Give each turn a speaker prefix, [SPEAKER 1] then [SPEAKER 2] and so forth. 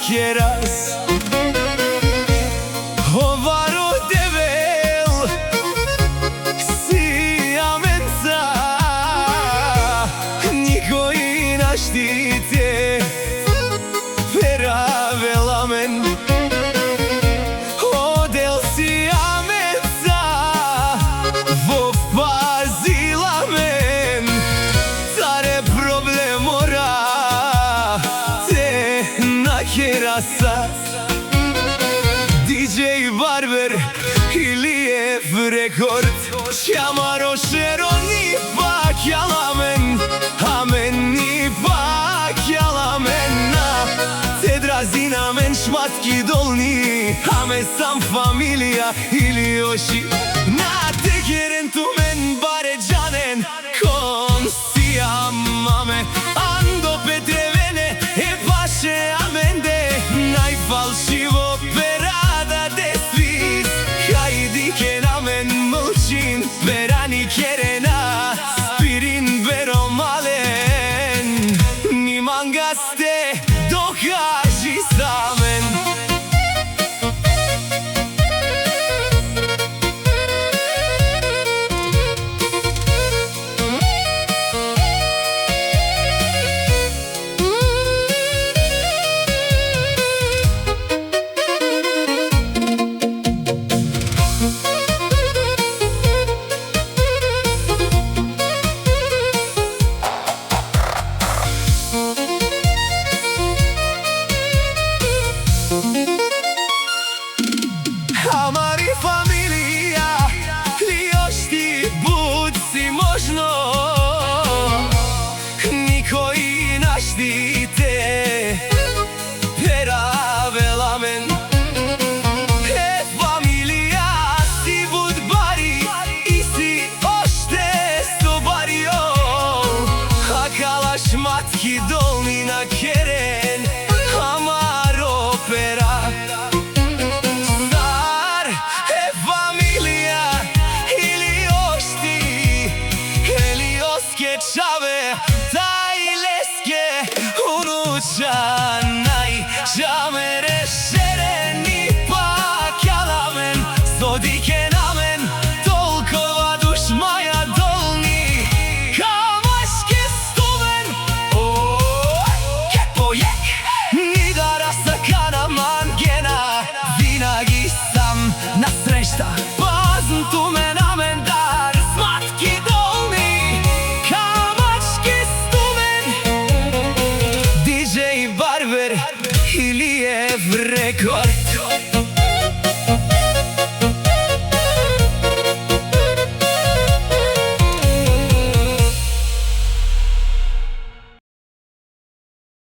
[SPEAKER 1] quieras. Ovaro devel si amenza Nikoi na štite Veravelamen Odel si amenza Vo pazilamen Tare problem ora Te na kerasa DJ Barber Iliyev rekord Çamaro şeroni bak yalamen Amen ni bak yalamen Tedrazina men şmatki dolni Ame sam familia ilioši Na tekeren tu men bare džanen Kon sijam ame Ando petrevene E paše amende Najfalšivo perada desvis Hajdi kenamen mlčin Verani kerena Spirin veromalen Niman gaste Dokaži samen Amari familia Liošti bud si možno Niko i naštite Peravelamen E familia si bud bari I si ošte sobario Akalaš matki dolni na keren Amar opera Čave, taj leske unuča